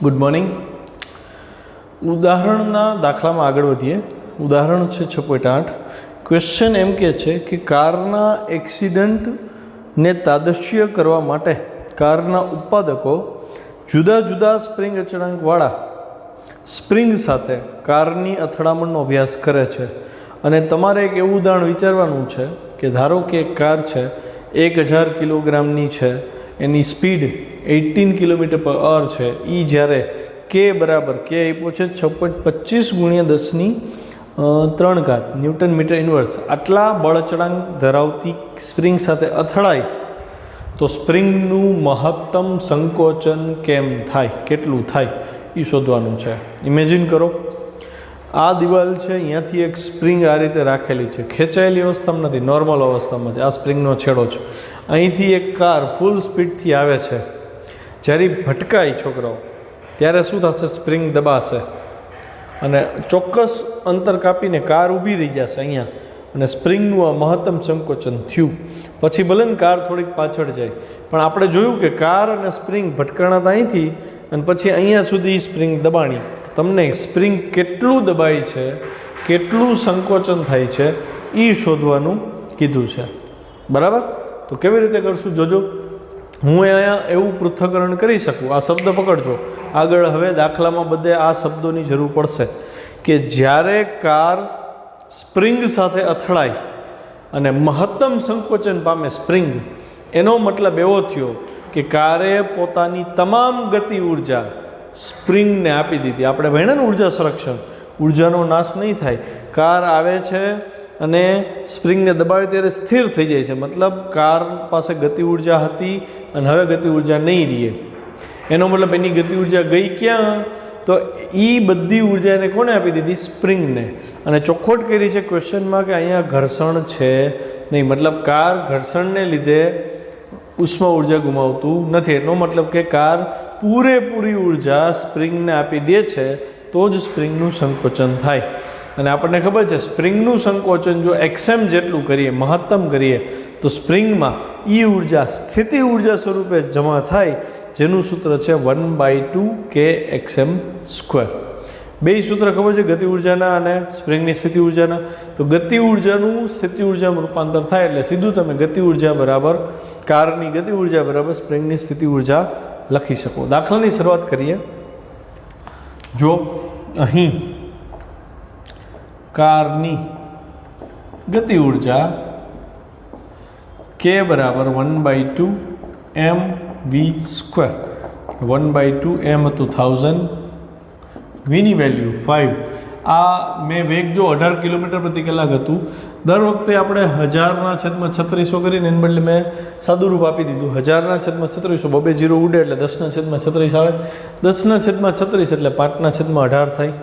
Good morning. ઉદાહરણના દાખલામાં આગળ વધીએ. ઉદાહરણ છે 6.8. ક્વેશ્ચન એમ કહે છે કે કારના એક્સિડન્ટને તાદશ્ય કરવા માટે કારના ઉત્પાદકો જુદા જુદા સ્પ્રિંગ અચળાંકવાળા સ્પ્રિંગ સાથે કારની અથડામણનો અભ્યાસ કરે છે. અને તમારે એક એવું ઉદાહરણ વિચારવાનું છે કે ધારો કે એક કાર છે 1000 કિલોગ્રામની છે, એની સ્પીડ 18 કિલોમીટર/અવર છે. એ જ્યારે કે આપ્યો છે 6.25 × 10⁻³ ન્યૂટન મીટર ઇન્વર્સ આટલા બળ અચળાંક ધરાવતી સ્પ્રિંગ સાથે અથડાય તો સ્પ્રિંગનું મહત્તમ સંકોચન કેમ થાય, કેટલું થાય એ શોધવાનું છે. ઇમેજિન કરો, આ દિવાલ છે, અહીંયાથી એક સ્પ્રિંગ આ રીતે રાખેલી છે, ખેંચાયેલી અવસ્થામાં નથી, નોર્મલ અવસ્થામાં છે. આ સ્પ્રિંગનો છેડો છે. અહીંથી એક કાર ફૂલ સ્પીડથી આવે છે. જ્યારે ભટકાય છોકરાઓ ત્યારે શું થશે? સ્પ્રિંગ દબાશે અને ચોક્કસ અંતર કાપીને કાર ઊભી રહી જશે અહીંયા, અને સ્પ્રિંગનું આ મહત્તમ સંકોચન થયું. પછી ભલે ને કાર થોડીક પાછળ જાય, પણ આપણે જોયું કે કાર અને સ્પ્રિંગ ભટકાણા અહીંથી અને પછી અહીંયા સુધી સ્પ્રિંગ દબાણી. તમને સ્પ્રિંગ કેટલું દબાય છે, કેટલું સંકોચન થાય છે એ શોધવાનું કીધું છે. બરાબર? તો કેવી રીતે કરશું જોજો. હું અહીંયા એવું પૃથ્થકરણ કરી શકું. આ શબ્દ પકડજો. આગળ હવે દાખલામાં બધે આ શબ્દોની જરૂર પડશે કે જ્યારે કાર સ્પ્રિંગ સાથે અથડાય અને મહત્તમ સંકોચન પામે સ્પ્રિંગ, એનો મતલબ એવો થયો કે કારે પોતાની તમામ ગતિ ઉર્જા સ્પ્રિંગને આપી દીધી. આપણે ભણ્યા ને ઉર્જા સંરક્ષણ, ઉર્જાનો નાશ નહીં થાય. કાર આવે છે અને સ્પ્રિંગને દબાવે ત્યારે સ્થિર થઈ જાય છે, મતલબ કાર પાસે ગતિ ઉર્જા હતી અને હવે ગતિ ઉર્જા નહીં રહે. એનો મતલબ એની ગતિ ઉર્જા ગઈ ક્યાં? તો એ બધી ઉર્જા એને કોને આપી દીધી? સ્પ્રિંગને. અને ચોખ્ખોટ કરી છે ક્વેશ્ચનમાં કે અહીંયા ઘર્ષણ છે નહીં, મતલબ કાર ઘર્ષણને લીધે ઉષ્મા ઉર્જા ગુમાવતું નથી. એનો મતલબ કે કાર પૂરેપૂરી ઉર્જા સ્પ્રિંગને આપી દે છે તો જ સ્પ્રિંગનું સંકોચન થાય. અને આપણને ખબર છે સ્પ્રિંગનું સંકોચન જો XM જેટલું કરીએ, મહત્તમ કરીએ, તો સ્પ્રિંગમાં એ ઉર્જા સ્થિતિ ઉર્જા સ્વરૂપે જમા થાય, જેનું સૂત્ર છે 1/2 kxm². બે સૂત્ર ખબર છે ગતિ ઉર્જાના અને સ્પ્રિંગની સ્થિતિ ઉર્જાના. તો ગતિ ઉર્જાનું સ્થિતિ ઉર્જામાં રૂપાંતર થાય એટલે સીધું તમે ગતિ ઉર્જા બરાબર કારની ગતિ ઉર્જા બરાબર સ્પ્રિંગની સ્થિતિ ઉર્જા લખી શકો. દાખલાની શરૂઆત કરીએ. જો અહીં કારની ગતિ ઉર્જા k = 1/2 mv². 1/2 m હતું 1000, વીની વેલ્યુ 5. આ મેં વેગ જો 18 કિલોમીટર/કલાક હતું. દર વખતે આપણે 1000/3600 કરીને એને બદલે મેં સાદું રૂપ આપી દીધું. 1000/3600 બબે 0 ઉડે એટલે 10/36 આવે. 10/36 એટલે 5/18 થાય.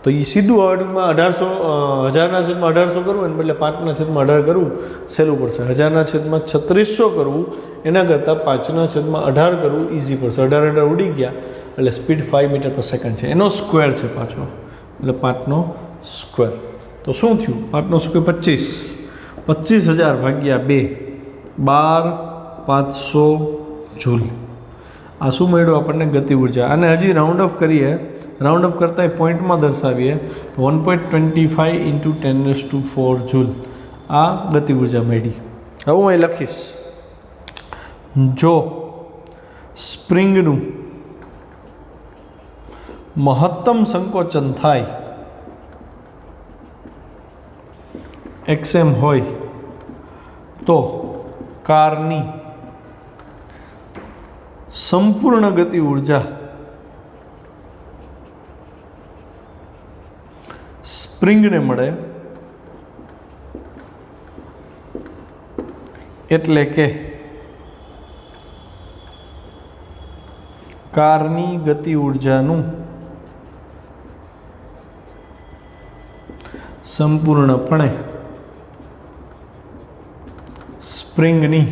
તો એ સીધું આવડમાં 1000/1800 કરવું એને બદલે 5/18 કરવું સહેલું પડશે. 1000/3600 કરવું એના કરતાં 5/18 કરવું ઇઝી પડશે. 18 ઉડી ગયા એટલે સ્પીડ 5 મીટર/સેકન્ડ છે. એનો સ્ક્વેર છે પાછો, એટલે 5નો સ્ક્વેર. તો શું થયું? 5નો સ્ક્વેર 25. 25000 / 2 12500 જૂલ. આ શું મળ્યું આપણને? ગતિ ઉર્જા. અને હજી રાઉન્ડ ઓફ કરીએ, રાઉન્ડ ઓફ કરતાં પોઈન્ટમાં દર્શાવીએ તો 1.25 × 10⁴ જૂલ આ ગતિ ઉર્જા મળી. હવે હું અહીં લખીશ, જો સ્પ્રિંગનું મહત્તમ સંકોચન થાય XM હોય તો કારની સંપૂર્ણ ગતિ ઉર્જા સ્પ્રિંગને મળે, એટલે કે કારની ગતિ ઉર્જાનું સંપૂર્ણપણે સ્પ્રિંગની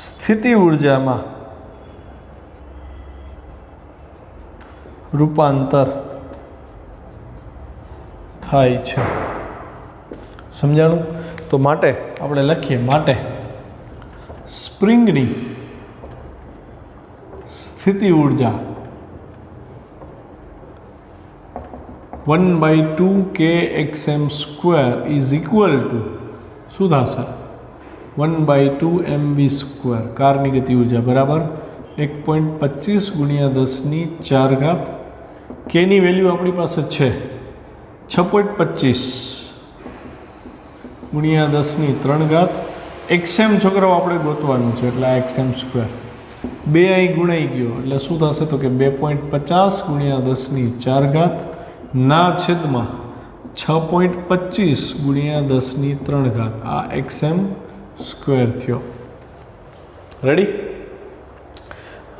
સ્થિતિ ઉર્જામાં રૂપાંતર થાય છે. સમજાણું? તો માટે આપણે લખીએ, માટે સ્પ્રિંગની સ્થિતિ ઉર્જા 1/2 kxm² ઇઝ ઇક્વલ ટુ શું થશે 1/2 mv². કારની ગતિ ઉર્જા બરાબર 1.25 × 10⁴ કેની વેલ્યુ આપણી પાસે છે 6.25 × 10⁻³ એક્સએમ છોકરાઓ આપણે ગોતવાનું છે એટલે આ xm². 2 અહીં ગુણાઈ ગયો એટલે શું થશે તો કે 2.50 × 10⁴ ના છેદમાં 6.25 × 10⁻³ આ xm² થયો. રેડી?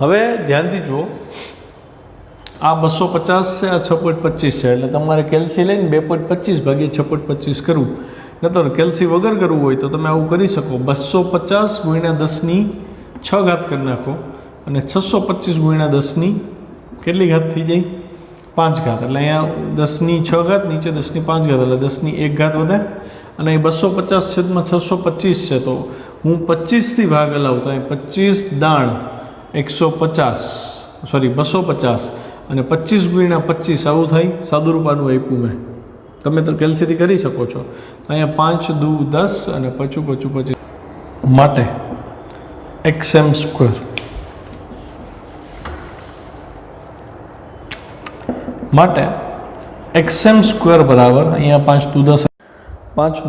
હવે ધ્યાનથી જુઓ, આ 250 છે, આ 6.25 છે, એટલે તમારે કેલ્સી લઈને 2.25 / 6.25 કરવું. નતર કેલ્સી વગર કરવું હોય તો તમે આવું કરી શકો, 250 × 10⁶ કરી નાખો અને 625 × 10 કેટલી ઘાત થઈ જાય 5 ઘાત. એટલે અહીંયા 10⁶ નીચે 10⁵ એટલે 10⁴ વધે અને અહીં 250 / 625 છે તો હું 25 થી ભાગ હલાવું તો અહીં 25 દાણ 250 અને 25 × 25 આવું થાય. સાદુરૂપાનું આપ્યું મેં, તમે તો કેલ્સીથી કરી શકો છો. અહીંયા 5 દુ 10 અને 25 માટે xm². માટે xm² બરાબર અહીંયા 5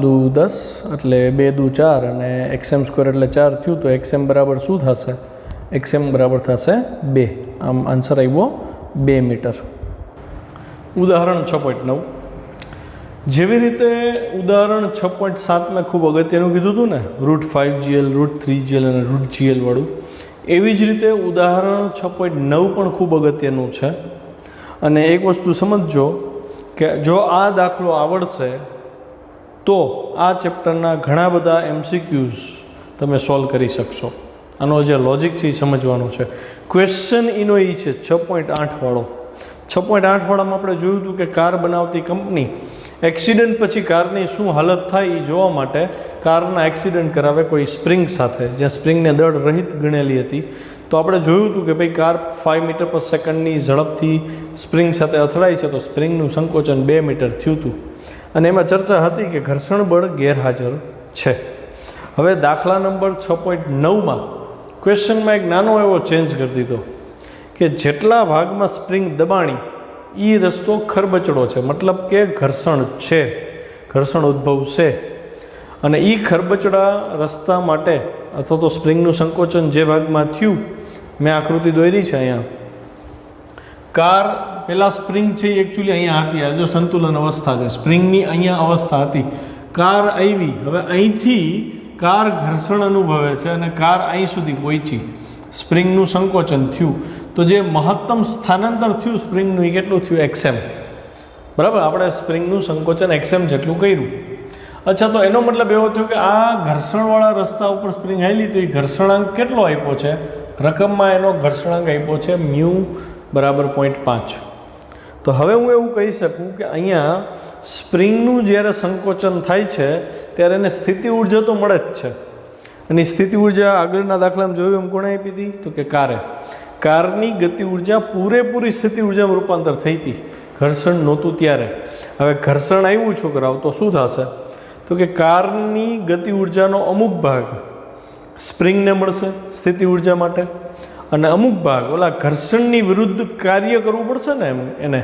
દુ 10 એટલે 2 દુ 4 અને xm² એટલે 4 થયું તો xm બરાબર શું થશે? xm બરાબર થશે 2. આમ આન્સર આવ્યો 2 મીટર. ઉદાહરણ 6.9. જેવી રીતે ઉદાહરણ 6.7 મેં ખૂબ અગત્યનું કીધું હતું ને, √5gl, √3gl અને √gl વાળું, એવી જ રીતે ઉદાહરણ 6.9 પણ ખૂબ અગત્યનું છે. અને એક વસ્તુ સમજજો કે જો આ દાખલો આવડશે તો આ ચેપ્ટરના ઘણા બધા MCQs તમે સોલ્વ કરી શકશો. આનો જે લોજિક છે એ સમજવાનું છે. ક્વેશ્ચન એનો એ છે 6.8 વાળો. 6.8 વાળામાં આપણે જોયું હતું કે કાર બનાવતી કંપની એક્સિડન્ટ પછી કારની શું હાલત થાય એ જોવા માટે કારના એક્સિડન્ટ કરાવે કોઈ સ્પ્રિંગ સાથે, જ્યાં સ્પ્રિંગને દળ રહિત ગણેલી હતી. તો આપણે જોયું હતું કે ભાઈ કાર 5 મીટર/સેકન્ડની ઝડપથી સ્પ્રિંગ સાથે અથડાય છે તો સ્પ્રિંગનું સંકોચન 2 મીટર થયું હતું અને એમાં ચર્ચા હતી કે ઘર્ષણ બળ ગેરહાજર છે. હવે દાખલા નંબર 6.9માં ક્વેશ્ચનમાં એક નાનો એવો ચેન્જ કરી દીધો કે જેટલા ભાગમાં સ્પ્રિંગ દબાણી એ રસ્તો ખરબચડો છે, મતલબ કે ઘર્ષણ છે, ઘર્ષણ ઉદ્ભવશે અને એ ખરબચડા રસ્તા માટે અથવા તો સ્પ્રિંગનું સંકોચન જે ભાગમાં થયું, મેં આકૃતિ દોરી છે અહીંયા. કાર પહેલાં સ્પ્રિંગ છે એ એકચ્યુઅલી અહીંયા હતી, આ જો સંતુલન અવસ્થા છે, સ્પ્રિંગની અહીંયા અવસ્થા હતી. કાર આવી, હવે અહીંથી કાર ઘર્ષણ અનુભવે છે અને કાર અહીં સુધી પહોંચી, સ્પ્રિંગનું સંકોચન થયું તો જે મહત્તમ સ્થાનાંતર થયું સ્પ્રિંગનું એ કેટલું થયું? xm. બરાબર, આપણે સ્પ્રિંગનું સંકોચન xm જેટલું કર્યું. અચ્છા, તો એનો મતલબ એવો થયો કે આ ઘર્ષણવાળા રસ્તા ઉપર સ્પ્રિંગ હાલી તો એ ઘર્ષણાંક કેટલો આપ્યો છે? રકમમાં એનો ઘર્ષણાંક આપ્યો છે μ બરાબર 0.5. તો હવે હું એવું કહી શકું કે અહીંયા સ્પ્રિંગનું જ્યારે સંકોચન થાય છે ત્યારે એને સ્થિતિ ઉર્જા તો મળે જ છે. અને સ્થિતિ ઉર્જા આગળના દાખલામાં જોયું એમ કોણે આપી હતી? તો કે કારે. કારની ગતિ ઉર્જા પૂરેપૂરી સ્થિતિ ઉર્જામાં રૂપાંતર થઈ હતી, ઘર્ષણ નહોતું ત્યારે. હવે ઘર્ષણ આવ્યું છોકરાઓ તો શું થશે? તો કે કારની ગતિ ઉર્જાનો અમુક ભાગ સ્પ્રિંગને મળશે સ્થિતિ ઉર્જા માટે અને અમુક ભાગ ઓલા ઘર્ષણની વિરુદ્ધ કાર્ય કરવું પડશે ને એને,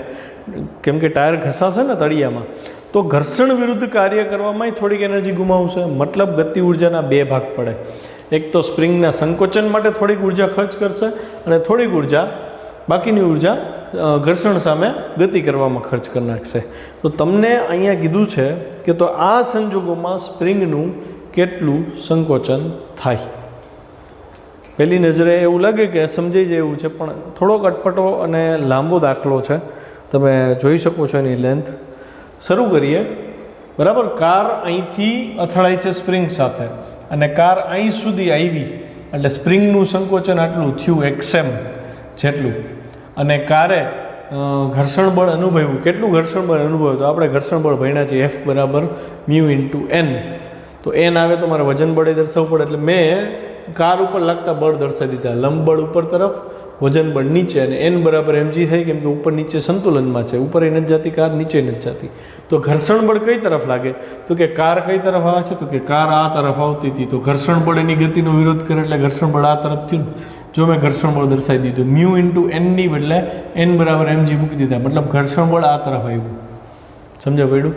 કેમ કે ટાયર ઘસાશે ને તળિયામાં, તો ઘર્ષણ વિરુદ્ધ કાર્ય કરવામાં થોડીક એનર્જી ગુમાવશે. મતલબ ગતિ ઉર્જાના 2 ભાગ પડે. એક તો સ્પ્રિંગના સંકોચન માટે થોડીક ઉર્જા ખર્ચ કરશે અને થોડીક ઉર્જા, બાકીની ઉર્જા ઘર્ષણ સામે ગતિ કરવામાં ખર્ચ કરી નાખશે. તો તમને અહીંયા કીધું છે કે તો આ સંજોગોમાં સ્પ્રિંગનું કેટલું સંકોચન થાય. પહેલી નજરે એવું લાગે કે સમજાઈ જાય એવું છે, પણ થોડોક અટપટો અને લાંબો દાખલો છે, તમે જોઈ શકો છો એની લેન્થ. શરૂ કરીએ. બરાબર, કાર અહીંથી અથડાય છે સ્પ્રિંગ સાથે અને કાર અહીં સુધી આવી એટલે સ્પ્રિંગનું સંકોચન આટલું થયું xm જેટલું અને કારે ઘર્ષણ બળ અનુભવ્યું. કેટલું ઘર્ષણ બળ અનુભવ્યું? તો આપણે ઘર્ષણ બળ ભણ્યા છે F બરાબર μ × n. તો n આવે તો મારે વજન બળે દર્શાવવું પડે એટલે મેં કાર ઉપર લાગતા બળ દર્શાવી દીધા. લંબ બળ ઉપર તરફ, વજન બળ નીચે, અને n બરાબર mg થઈ, કેમ કે ઉપર નીચે સંતુલનમાં છે, ઉપર નથી જતી કાર, નીચે નથી જતી. તો ઘર્ષણ બળ કઈ તરફ લાગે? તો કે કાર કઈ તરફ આવે છે? તો કે કાર આ તરફ આવતી હતી, તો ઘર્ષણ બળ એની ગતિનો વિરોધ કરે એટલે ઘર્ષણ બળ આ તરફ થયું ને. જો મેં ઘર્ષણ બળ દર્શાવી દીધું, મ્યુ ઇન્ટુ n ની બદલે n બરાબર mg મૂકી દીધા, મતલબ ઘર્ષણ બળ આ તરફ આવ્યું. સમજ્યા પડ્યું?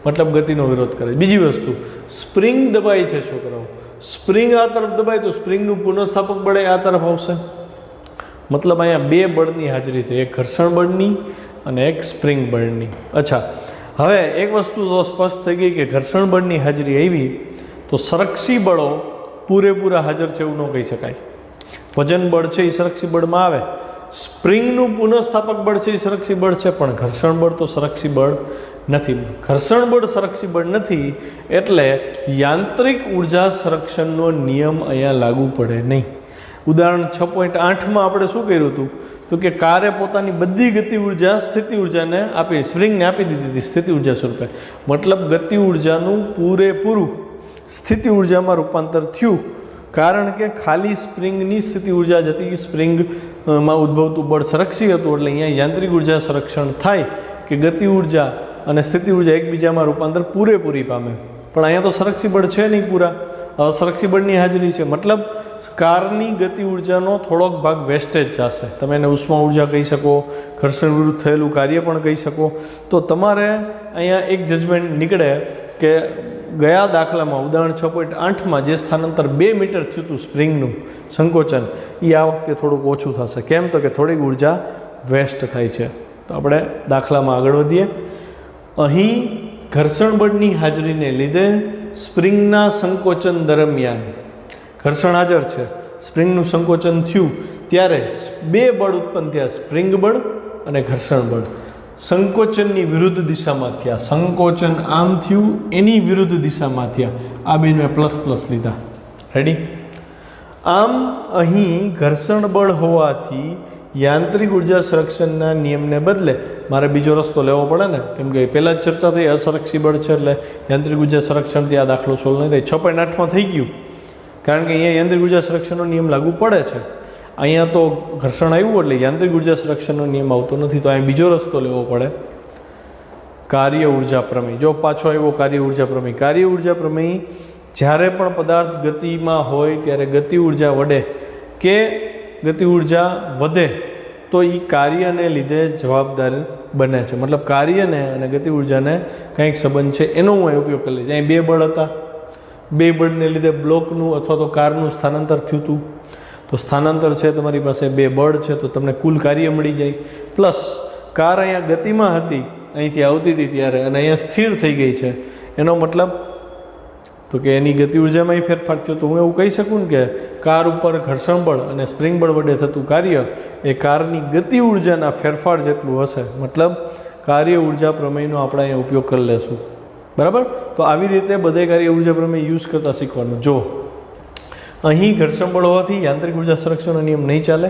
મતલબ ગતિનો વિરોધ કરે. બીજી વસ્તુ, સ્પ્રિંગ દબાઈ છે છોકરાઓ, સ્પ્રિંગ આ તરફ દબાય તો સ્પ્રિંગનું પુનઃસ્થાપક બળ આ તરફ આવશે. મતલબ અહીંયા બે બળની હાજરી થઈ, એક ઘર્ષણ બળની અને એક સ્પ્રિંગ બળની. અચ્છા, હવે એક વસ્તુ તો સ્પષ્ટ થઈ ગઈ કે ઘર્ષણ બળની હાજરી આવી તો સંરક્ષી બળો પૂરેપૂરા હાજર છે એવું ન કહી શકાય. વજન બળ છે એ સંરક્ષી બળમાં આવે, સ્પ્રિંગનું પુનઃસ્થાપક બળ છે એ સંરક્ષી બળ છે, પણ ઘર્ષણ બળ તો સંરક્ષી બળ નથી. ઘર્ષણ બળ સંરક્ષી બળ નથી એટલે યાંત્રિક ઉર્જા સંરક્ષણનો નિયમ અહીંયા લાગુ પડે નહીં. ઉદાહરણ 6.8માં આપણે શું કર્યું હતું? તો કે કારે પોતાની બધી ગતિ ઉર્જા સ્થિતિ ઉર્જાને આપી, સ્પ્રિંગને આપી દીધી હતી સ્થિતિ ઉર્જા સ્વરૂપે. મતલબ ગતિ ઉર્જાનું પૂરેપૂરું સ્થિતિ ઉર્જામાં રૂપાંતર થયું, કારણ કે ખાલી સ્પ્રિંગની સ્થિતિ ઉર્જા જ હતી, સ્પ્રિંગમાં ઉદ્ભવતું બળ સંરક્ષી હતું. એટલે અહીંયા યાંત્રિક ઉર્જા સંરક્ષણ થાય કે ગતિ ઉર્જા અને સ્થિતિ ઉર્જા એકબીજામાં રૂપાંતર પૂરેપૂરી પામે. પણ અહીંયા તો સંરક્ષી બળ છે નહીં પૂરા, સંરક્ષી બળની હાજરી છે. મતલબ કારની ગતિ ઉર્જાનો થોડોક ભાગ વેસ્ટેજ જશે. તમે એને ઉષ્મા ઉર્જા કહી શકો, ઘર્ષણ વિરુદ્ધ થયેલું કાર્ય પણ કહી શકો. તો તમારે અહીંયા એક જજમેન્ટ નીકળે કે ગયા દાખલામાં ઉદાહરણ 6.8માં જે સ્થાનાંતર 2 મીટર થયું હતું સ્પ્રિંગનું સંકોચન, એ આ વખતે થોડુંક ઓછું થશે. કેમ? તો કે થોડીક ઉર્જા વેસ્ટ થાય છે. તો આપણે દાખલામાં આગળ વધીએ. અહીં ઘર્ષણ બળની હાજરીને લીધે સ્પ્રિંગના સંકોચન દરમિયાન ઘર્ષણ હાજર છે, સ્પ્રિંગનું સંકોચન થયું ત્યારે બે બળ ઉત્પન્ન થયા, સ્પ્રિંગ બળ અને ઘર્ષણ બળ. સંકોચનની વિરુદ્ધ દિશામાં થયા. સંકોચન આમ થયું, એની વિરુદ્ધ દિશામાં થયા. આ બે મેં પ્લસ પ્લસ લીધા. રેડી? આમ અહીં ઘર્ષણ બળ હોવાથી યાંત્રિક ઉર્જા સંરક્ષણના નિયમને બદલે મારે બીજો રસ્તો લેવો પડે ને, કેમ કે પહેલાં જ ચર્ચા થઈ અસંરક્ષી બળ છે એટલે યાંત્રિક ઉર્જા સંરક્ષણથી આ દાખલો સોલ્વ નહીં થાય. 6.8માં થઈ ગયું, કારણ કે અહીંયા યાંત્રિક ઉર્જા સંરક્ષણનો નિયમ લાગુ પડે છે. અહીંયા તો ઘર્ષણ આવ્યું એટલે યાંત્રિક ઉર્જા સંરક્ષણનો નિયમ આવતો નથી. તો અહીં બીજો રસ્તો લેવો પડે, કાર્ય ઉર્જા પ્રમેય. જો પાછો આવ્યો કાર્ય ઉર્જા પ્રમેય. કાર્ય ઉર્જા પ્રમેય જ્યારે પણ પદાર્થ ગતિમાં હોય ત્યારે ગતિ ઉર્જા વડે કે ગતિ ઉર્જા વધે તો એ કાર્યને લીધે જવાબદાર બને છે. મતલબ કાર્યને અને ગતિ ઉર્જાને કંઈક સંબંધ છે એનો હું અહીં ઉપયોગ કરી લઈશ. અહીં બે બળ હતા, બે બળને લીધે બ્લોકનું અથવા તો કારનું સ્થાનાંતર થયું હતું. તો સ્થાનાંતર છે તમારી પાસે, બે બળ છે, તો તમને કુલ કાર્ય મળી જાય. પ્લસ કાર અહીંયા ગતિમાં હતી, અહીંથી આવતી હતી ત્યારે, અને અહીંયા સ્થિર થઈ ગઈ છે. એનો મતલબ તો કે એની ગતિ ઉર્જામાં ફેરફાર થયો. તો હું એવું કહી શકું ને કે કાર ઉપર ઘર્ષણ બળ અને સ્પ્રિંગ બળ વડે થતું કાર્ય એ કારની ગતિ ઉર્જાના ફેરફાર જેટલું હશે. મતલબ કાર્ય ઉર્જા પ્રમેયનો આપણે અહીંયા ઉપયોગ કરી લેશું. બરાબર? તો આવી રીતે બધે કાર્ય ઉર્જા પ્રમેય યુઝ કરતાં શીખવાનું. જો અહીં ઘર્ષણ બળ હોવાથી યાંત્રિક ઉર્જા સંરક્ષણનો નિયમ નહીં ચાલે,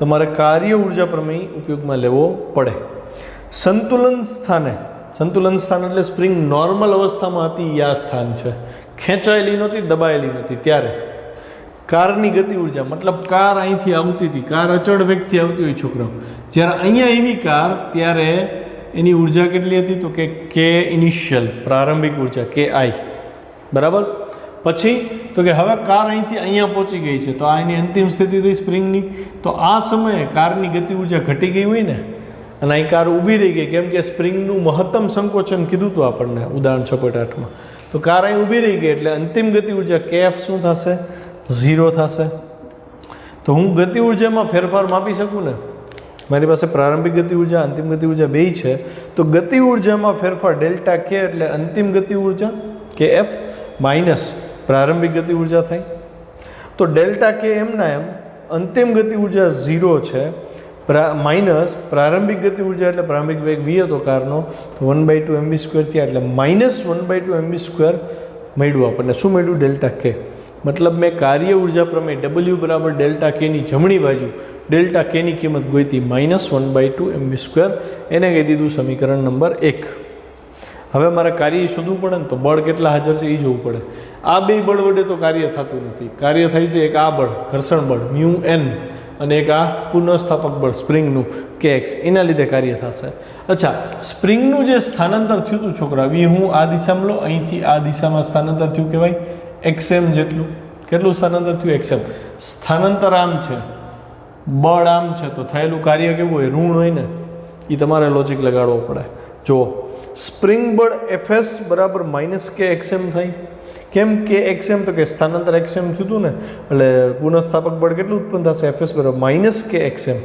તમારે કાર્ય ઉર્જા પ્રમેય ઉપયોગમાં લેવો પડે. સંતુલન સ્થાને, સંતુલન સ્થાન એટલે સ્પ્રિંગ નોર્મલ અવસ્થામાં હતી આ સ્થાન છે, ખેંચાયેલી નહોતી, દબાયેલી નહોતી, ત્યારે કારની ગતિ ઉર્જા, મતલબ કાર અહીંથી આવતી હતી, કાર અચળ વેગથી આવતી હોય છોકરાઓ, જ્યારે અહીંયા એવી કાર ત્યારે એની ઉર્જા કેટલી હતી? તો કે કે ઇનિશિયલ પ્રારંભિક ઉર્જા કે આઈ. બરાબર? પછી તો કે હવે કાર અહીંથી અહીંયા પહોંચી ગઈ છે, તો આ એની અંતિમ સ્થિતિ થઈ સ્પ્રિંગની. તો આ સમયે કારની ગતિ ઉર્જા ઘટી ગઈ હોય ને, અને અહીં કાર ઊભી રહી ગઈ, કેમ કે સ્પ્રિંગનું મહત્તમ સંકોચન કીધું હતું આપણને ઉદાહરણ 6.8માં. તો કાર અહીં ઊભી રહી ગઈ એટલે અંતિમ ગતિ ઉર્જા કેએફ શું થશે? 0 થશે. તો હું ગતિ ઉર્જામાં ફેરફાર માપી શકું ને, મારી પાસે પ્રારંભિક ગતિ ઉર્જા, અંતિમ ગતિ ઉર્જા બેય છે. તો ગતિ ઉર્જામાં ફેરફાર ડેલ્ટા કે એટલે અંતિમ ગતિ ઉર્જા કે એફ માઇનસ પ્રારંભિક ગતિ ઉર્જા થાય. તો ડેલ્ટા કે એમના એમ અંતિમ ગતિ ઉર્જા 0 છે, માઇનસ પ્રારંભિક ગતિ ઉર્જા એટલે પ્રારંભિક વેગ v હતો કારનો, તો 1/2 mv² થયા, એટલે -1/2 mv² મળ્યું આપણને. શું મળ્યું? ડેલ્ટા કે. મતલબ મેં કાર્ય ઉર્જા પ્રમેય W બરાબર ડેલ્ટા કેની જમણી બાજુ ડેલ્ટા કેની કિંમત ગોઈતી -1/2 mv², એને કહી દીધું સમીકરણ નંબર 1. હવે મારે કાર્ય શોધવું પડે ને, તો બળ કેટલા હાજર છે એ જોવું પડે. આ બે બળ વડે તો કાર્ય થતું નથી. કાર્ય થાય છે એક આ બળ ઘર્ષણ બળ મ્યુ એન અને એક આ પુનઃસ્થાપક બળ સ્પ્રિંગનું કે એક્સ, એના લીધે કાર્ય થશે. અચ્છા, સ્પ્રિંગનું જે સ્થાનાંતર થયું હતું છોકરા, હું આ દિશામાં લો, અહીંથી આ દિશામાં સ્થાનાંતર થયું કહેવાય એક્સએમ જેટલું. કેટલું સ્થાનાંતર થયું? એક્સએમ. સ્થાનાંતર આમ છે, બળ આમ છે, તો થયેલું કાર્ય કેવું હોય? ઋણ હોય ને. એ તમારે લોજિક લગાડવો પડે. જો સ્પ્રિંગ બળ એફએસ બરાબર માઇનસ કે એક્સએમ થાય. કેમ કે એક્સએમ? તો કે સ્થાનાંતર એક્સએમ થયું હતું ને, એટલે પુનઃસ્થાપક બળ કેટલું ઉત્પન્ન થશે? એફએસ બરાબર માઇનસ કે એક્સએમ.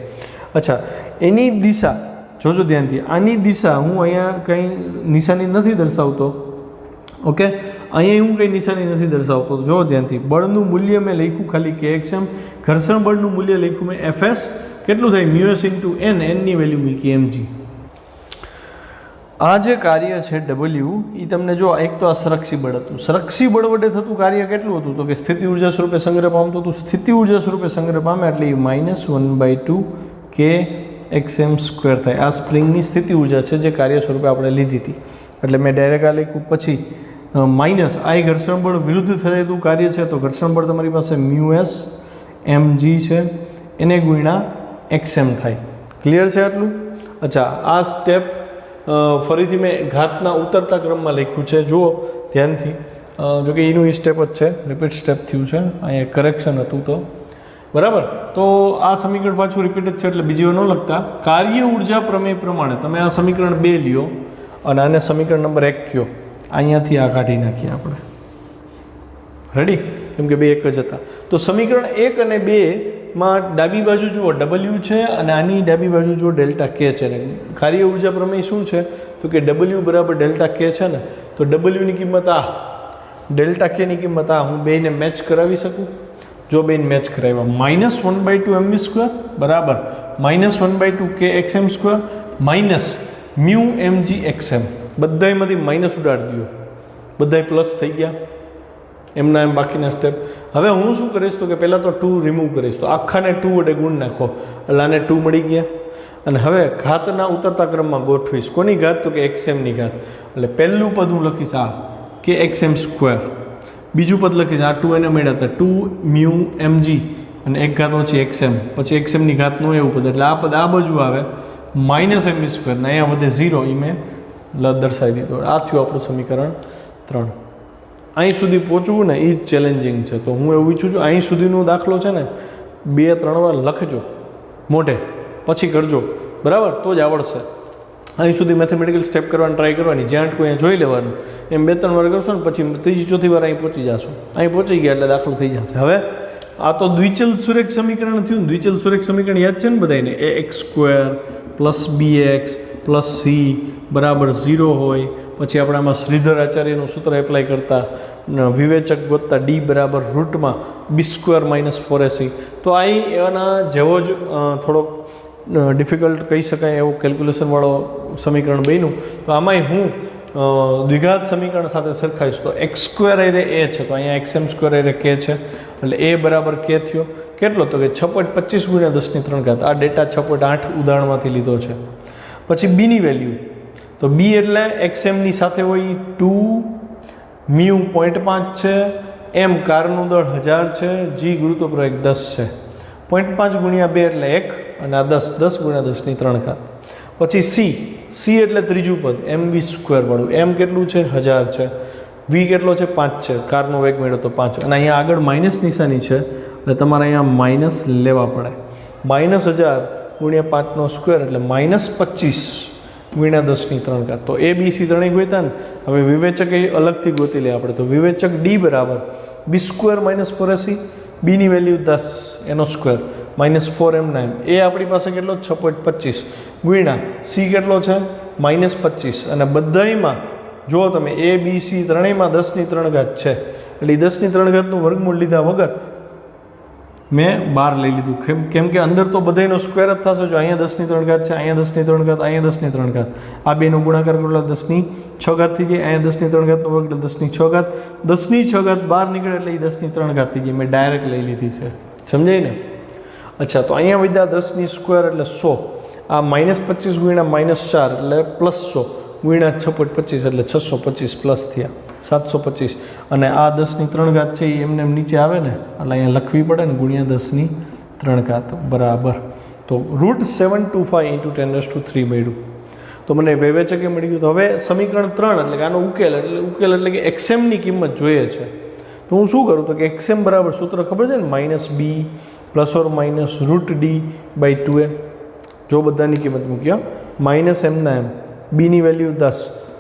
અચ્છા, એની દિશા જોજો ધ્યાનથી. આની દિશા હું અહીંયા કંઈ નિશાની નથી દર્શાવતો, ઓકે? અહીંયા હું કંઈ નિશાની નથી દર્શાવતો. જો ધ્યાનથી, બળનું મૂલ્ય મેં લખ્યું ખાલી કે એક્સએમ, ઘર્ષણ બળનું મૂલ્ય લખ્યું મેં એફએસ. કેટલું થાય? મ્યુએસ ઇન્ટુ એન, એનની વેલ્યુ મૂકી એમજી. આ જે કાર્ય છે ડબલ્યુ, એ તમને જો એક તો આ સંરક્ષી બળ હતું. સંરક્ષી બળ વડે થતું કાર્ય કેટલું હતું? તો કે સ્થિતિ ઉર્જા સ્વરૂપે સંગ્રહ પામતું હતું. સ્થિતિ ઉર્જા સ્વરૂપે સંગ્રહ પામે એટલે એ -1/2 કે એક્સએમ સ્ક્વેર થાય. આ સ્પ્રિંગની સ્થિતિ ઉર્જા છે જે કાર્ય સ્વરૂપે આપણે લીધી હતી. એટલે મેં ડાયરેક્ટ આ લખ્યું. પછી માઇનસ આ ઘર્ષણ બળ વિરુદ્ધ થયેલું કાર્ય છે, તો ઘર્ષણ બળ તમારી પાસે મ્યુએસ એમજી છે, એને ગુણ્યા એક્સએમ થાય. ક્લિયર છે આટલું? અચ્છા, આ સ્ટેપ ફરીથી મેં ઘાતના ઉતરતા ક્રમમાં લખ્યું છે, જુઓ ધ્યાનથી. જો કે એનું એ સ્ટેપ જ છે, રિપીટ સ્ટેપ થયું છે, અહીંયા કરેક્શન હતું તો બરાબર. તો આ સમીકરણ પાછું રિપીટ જ છે એટલે બીજી વાર ન લખતા. કાર્ય ઉર્જા પ્રમેય પ્રમાણે તમે આ સમીકરણ 2 લ્યો અને આને સમીકરણ નંબર 1 કયો. અહીંયાથી આ કાઢી નાખીએ આપણે. રેડી? કેમ કે બે એક જ હતા. તો સમીકરણ 1 અને 2માં ડાબી બાજુ જુઓ ડબલ્યુ છે અને આની ડાબી બાજુ જુઓ ડેલ્ટા કે છે. ને કાર્ય ઉર્જા પ્રમેય શું છે? તો કે ડબલ્યુ બરાબર ડેલ્ટા કે છે ને, તો ડબલ્યુની કિંમત આ, ડેલ્ટા કેની કિંમત આ. હું બેને મેચ કરાવી શકું. જો બેન મેચ કરાવ્યા, -1/2 mv સ્ક્વેર બરાબર -1/2 કે x m square minus mu m g x m. બધાયમાંથી માઇનસ ઉડાડી દો, બધાય પ્લસ થઈ ગયા. એમના એમ બાકીના સ્ટેપ. હવે હું શું કરીશ તો કે પહેલાં તો 2 રિમૂવ કરીશ, તો આખાને 2 વડે ગુણ નાખો એટલે આને 2 મળી ગયા. અને હવે ઘાતના ઉતરતા ક્રમમાં ગોઠવીશ. કોની ઘાત? તો કે એક્સએમની ઘાત. એટલે પહેલું પદ હું લખીશ આ કે એક્સએમ સ્ક્વેર, બીજું પદ લખીશ આ 2 એને મળ્યા હતા 2 મ્યુ એમજી અને એક ઘાત પછી એક્સએમ, પછી એક્સએમની ઘાતનું એવું પદ. એટલે આ પદ આ બાજુ આવે -mv સ્ક્વેર ને અહીંયા વધે 0, એ મેં દર્શાવી દીધો. આ થયું આપણું સમીકરણ 3. અહીં સુધી પહોંચવું ને એ જ ચેલેન્જિંગ છે. તો હું એવું ઈચ્છું છું અહીં સુધીનો દાખલો છે ને 2-3 વાર લખજો મોઢે, પછી કરજો બરાબર, તો જ આવડશે. અહીં સુધી મેથેમેટિકલ સ્ટેપ કરવાની ટ્રાય કરવાની, જ્યાં કોઈ અહીંયા જોઈ લેવાનું. એમ 2-3 વાર કરશો ને પછી ત્રીજી ચોથી વાર અહીં પહોંચી જશો. અહીં પહોંચી ગયા એટલે દાખલો થઈ જશે. હવે આ તો દ્વિચલ સુરેખ સમીકરણ થયું ને. દ્વિચલ સુરેખ સમીકરણ યાદ છે ને બધાને? ax² + bx + c બરાબર 0 હોય. પછી આપણે આમાં શ્રીધર આચાર્યનું સૂત્ર એપ્લાય કરતા વિવેચક ગોતતા d બરાબર √b² - 4ac. તો અહીં એના જેવો જ થોડોક ડિફિકલ્ટ કહી શકાય એવો કેલ્ક્યુલેશનવાળો સમીકરણ બન્યું. તો આમાંય હું દ્વિઘાત સમીકરણ સાથે સરખાઈશ. તો x² એ છે, તો અહીંયા xm² એ k છે, એટલે a બરાબર k થયો. કેટલો? તો કે 6.25 × 10⁻3. આ ડેટા 6.8 ઉદાહરણમાંથી લીધો છે. પછી બીની વેલ્યુ, તો બી એટલે એક્સએમની સાથે હોય 2 મ્યુ 0.5 છે, એમ કારનું દળ 1000 છે, જી ગુરુત્વપ્રવેગ 10 છે. 0.5 × 2 એટલે 1 અને આ 10 10 × 10⁻3. પછી સી એટલે ત્રીજું પદ mv² વાળું. એમ કેટલું છે? 1000 છે. વી કેટલો છે? 5 છે. કારનો વેગ મળ્યો તો 5. અને અહીંયા આગળ માઇનસ નિશાની છે એટલે તમારે અહીંયા માઇનસ લેવા પડે. -1000 × 5નો સ્ક્વેર એટલે -25 × 10⁻3. તો એ બી સી ત્રણેય ગોત્યા ને. હવે વિવેચક એ અલગથી ગોતી લે આપણે. તો વિવેચક ડી બરાબર b² - 4ac, બીની વેલ્યુ 10 એનો સ્ક્વેર -4m9. એ આપણી પાસે કેટલો? 6.25 ગુણ્યા સી કેટલો છે? -25. અને બધાયમાં જો તમે એ બી સી ત્રણેયમાં 10⁻3 છે, એટલે 10⁻3 વર્ગમૂળ લીધા વગર મેં 12 લઈ લીધું. કેમ કે અંદર તો બધાયનો સ્ક્વેર જ થશે. જો અહીંયા 10⁻3 છે, અહીંયા 10⁻3, અહીંયા 10⁻3. આ બેનો ગુણાકાર કરો એટલે 10⁻6 થઈ જાય. અહીંયા 10⁻3 વર્ગ એટલે 10⁻6. 10⁻6 બહાર નીકળે એટલે એ 10⁻3 થઈ ગઈ. મેં ડાયરેક્ટ લઈ લીધી છે. સમજાય ને? અચ્છા, તો અહીંયા વધ્યા 10² એટલે 100. આ -25 × -4 એટલે +100 ગુણ્યા 6.25 એટલે 625 પ્લસ થયા. 725 અને આ 10⁻³ છે એ એમને નીચે આવે ને એટલે અહીંયા લખવી પડે ને ગુણ્યા 10⁻³ બરાબર તો √725 × 10⁻³ મળ્યું તો મને વિવેચકે મળી ગયું તો હવે સમીકરણ 3 એટલે કે આનો ઉકેલ એટલે કે xmની કિંમત જોઈએ છે તો હું શું કરું તો કે xm બરાબર સૂત્ર ખબર છે ને -b ±√d/2a જો બધાની કિંમત મૂક્યા -m ના m b ની વેલ્યુ 10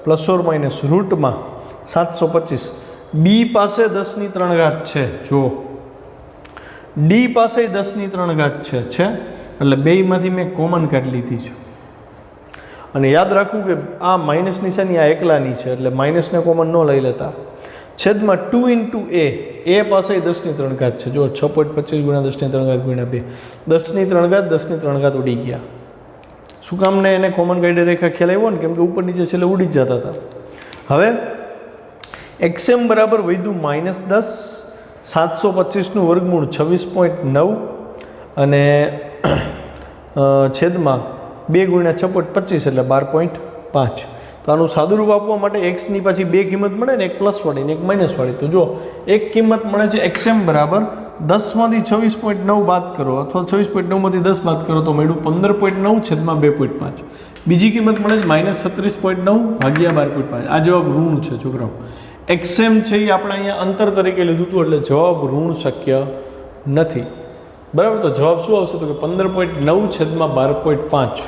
±√725 b પાસે 10⁻³ છે જો d પાસે 10⁻³ છે એટલે બેયમાંથી મેં કોમન કાઢી લીધી છે અને યાદ રાખવું કે આ માઇનસ નિશાની આ એકલાની છે એટલે માઇનસને કોમન ન લઈ લેતા છેદમાં 2 × a પાસે 10⁻³ છે જો 6.25 × 10⁻³ × 2 10⁻³ ઉડી ગયા શું કામ ને એને કોમન કાઢી રેખા ખ્યાલ આવ્યો ને કેમ કે ઉપર નીચે છેલ્લે ઉડી જ જતા હતા હવે xm બરાબર વધ્યું -10 725નું વર્ગમૂળ 26.9 અને છેદમાં 2 × 6.25 એટલે 12.5 તો આનું સાદુરૂપ આપવા માટે એક્સની પાછી બે કિંમત મળે ને એક પ્લસવાળી ને એક માઇનસવાળી તો જો એક કિંમત મળે છે xm બરાબર 10માંથી 26.9 બાદ કરો અથવા 26.9માંથી 10 બાદ કરો તો મળ્યું 15.9 છેદમાં 2.5 બીજી કિંમત મળે છે -36.9 ભાગ્યા 12.5 આ જવાબ ઋણ છે છોકરાઓ xm છે એ આપણે અહીંયા અંતર તરીકે લીધું હતું એટલે જવાબ ઋણ શક્ય નથી બરાબર તો જવાબ શું આવશે તો કે 15.9 છેદમાં 12.5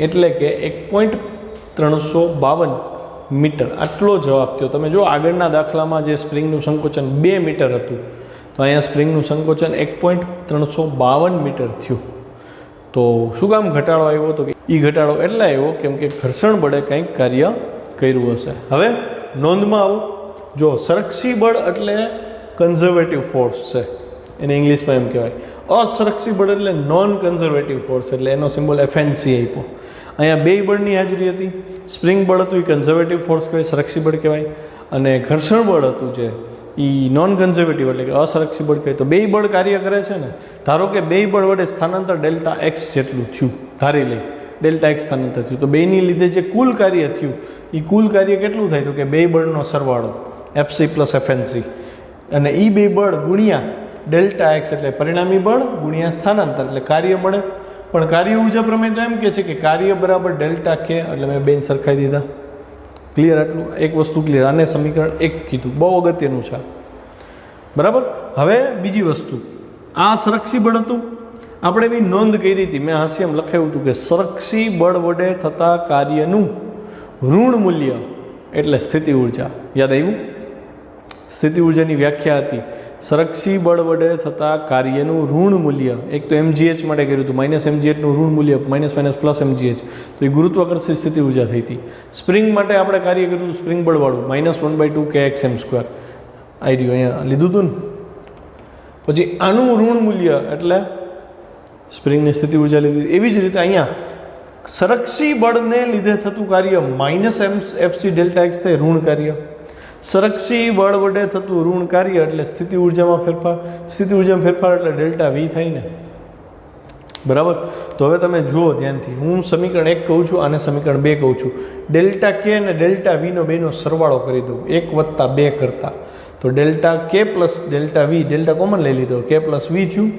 એટલે કે 1.352 મીટર આટલો જવાબ થયો તમે જો આગળના દાખલામાં જે સ્પ્રિંગનું સંકોચન 2 મીટર હતું તો અહીંયા સ્પ્રિંગનું સંકોચન 1.352 મીટર થયું તો શું કામ ઘટાડો આવ્યો તો એ ઘટાડો એટલે આવ્યો કેમ કે ઘર્ષણ બળે કંઈક કાર્ય કર્યું હશે હવે નોંધમાં આવો જો સંરક્ષી બળ એટલે કન્ઝર્વેટિવ ફોર્સ છે એને ઇંગ્લિશમાં એમ કહેવાય અસંરક્ષી બળ એટલે નોન કન્ઝર્વેટિવ ફોર્સ એટલે એનો સિમ્બોલ FNC આપ્યો અહીંયા બે બળની હાજરી હતી સ્પ્રિંગ બળ હતું એ કન્ઝર્વેટિવ ફોર્સ કહેવાય સંરક્ષી બળ કહેવાય અને ઘર્ષણ બળ હતું જે એ નોન કન્ઝર્વેટિવ એટલે કે અસંરક્ષી બળ કહેવાય તો બે બળ કાર્ય કરે છે ને ધારો કે બે બળ વડે સ્થાનાંતર Δx જેટલું થયું ધારી લઈ Δx સ્થાનાંતર થયું તો બેની લીધે જે કુલ કાર્ય થયું એ કુલ કાર્ય કેટલું થાય તો કે બે બળનો સરવાળો FC + FNC અને એ બે બળ ગુણ્યા Δx એટલે પરિણામી બળ ગુણ્યા સ્થાનાંતર એટલે કાર્ય મળે પણ કાર્ય ઉર્જા પ્રમેય તો એમ કહે છે કે કાર્ય બરાબર Δk એટલે મેં બેન સરખાઈ દીધા ક્લિયર આટલું એક વસ્તુ ક્લિયર આને સમીકરણ 1 કીધું બહુ અગત્યનું છે બરાબર હવે બીજી વસ્તુ આ સંરક્ષી બળ હતું આપણે એની નોંધ કરી હતી મેં હાસ્યમ લખાયું હતું કે સંરક્ષી બળ વડે થતા કાર્યનું ઋણ મૂલ્ય એટલે સ્થિતિ ઉર્જા યાદ આવ્યું સ્થિતિ ઉર્જાની વ્યાખ્યા હતી સંરક્ષી બળ વડે થતા કાર્યનું ઋણ મૂલ્ય એક તો mgh માટે કર્યું હતું -mgh નું ઋણ મૂલ્ય --+mgh તો એ ગુરુત્વાકર્ષણ સ્થિતિ ઉર્જા થઈ હતી સ્પ્રિંગ માટે આપણે કાર્ય કર્યું હતું સ્પ્રિંગ બળવાળું -1/2 kxm². આવી રહ્યું અહીંયા લીધું હતું ને પછી આનું ઋણ મૂલ્ય એટલે સ્પ્રિંગની સ્થિતિ ઉર્જા લીધી એવી જ રીતે અહીંયા સંરક્ષી બળને લીધે થતું કાર્ય -mfc Δx થાય ઋણ કાર્ય સંરક્ષી બળ વડે થતું ઋણ કાર્ય એટલે સ્થિતિ ઉર્જામાં ફેરફાર સ્થિતિ ઉર્જામાં ફેરફાર એટલે Δv થાય ને બરાબર તો હવે તમે જુઓ ધ્યાનથી હું સમીકરણ 1 કહું છું અને સમીકરણ 2 કહું છું Δk અને Δv નો બેનો સરવાળો કરી દઉં 1 + 2 કરતા તો Δk + Δv ડેલ્ટા કોમન લઈ લીધો k + v થયું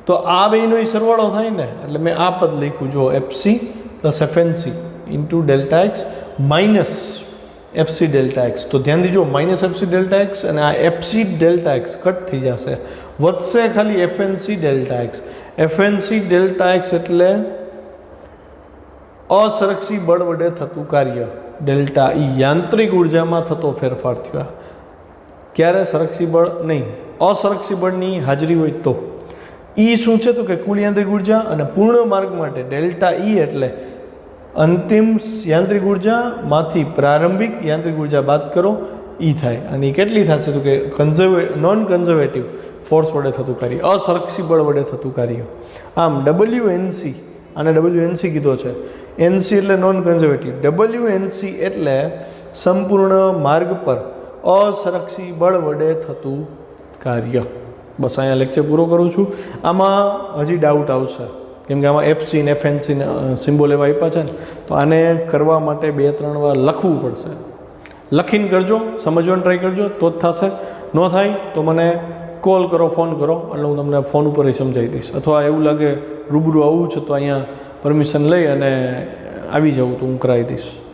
તો આ બેનો સરવાળો થાય ને એટલે મેં આ પદ લખ્યું જો fc + fnc * Δx - fc Δx તો ધ્યાનથી જો -fc Δx અને આ fc Δx કટ થઈ જશે વધશે ખાલી fnc Δx fnc Δx એટલે અસંરક્ષી બળ વડે થતું કાર્ય ડેલ્ટા ઈ યાંત્રિક ઉર્જામાં થતો ફેરફાર થયો ક્યારે સંરક્ષી બળ નહીં અસંરક્ષી બળની હાજરી હોય તો ઈ શું છે તો કે કુલ યાંત્રિક ઉર્જા અને પૂર્ણ માર્ગ માટે ડેલ્ટા ઈ એટલે અંતિમ યાંત્રિક ઉર્જામાંથી પ્રારંભિક યાંત્રિક ઉર્જા બાદ કરો ઈ થાય અને કેટલી થશે તો કે નોન કન્ઝર્વેટિવ ફોર્સ વડે થતું કાર્ય અસંરક્ષી બળ વડે થતું કાર્ય આમ WNC આને WNC કીધો છે NC એટલે નોન કન્ઝર્વેટિવ WNC એટલે સંપૂર્ણ માર્ગ પર અસંરક્ષી બળ વડે થતું કાર્ય બસ અહીંયા લેક્ચર પૂરો કરું છું આમાં હજી ડાઉટ આવશે કેમ કે આમાં fc ને fnc ને સિમ્બોલ એવા આપ્યા છે ને તો આને કરવા માટે 2-3 વાર લખવું પડશે લખીને કરજો, સમજવાનો ટ્રાય કરજો તો જ થશે. ન થાય તો મને કોલ કરો, ફોન કરો, એટલે હું તમને ફોન ઉપર સમજાવી દઈશ. અથવા એવું લાગે રૂબરૂ આવવું છે તો અહીંયા પરમિશન લઈ અને આવી જાઉં તો હું કરાવી દઈશ.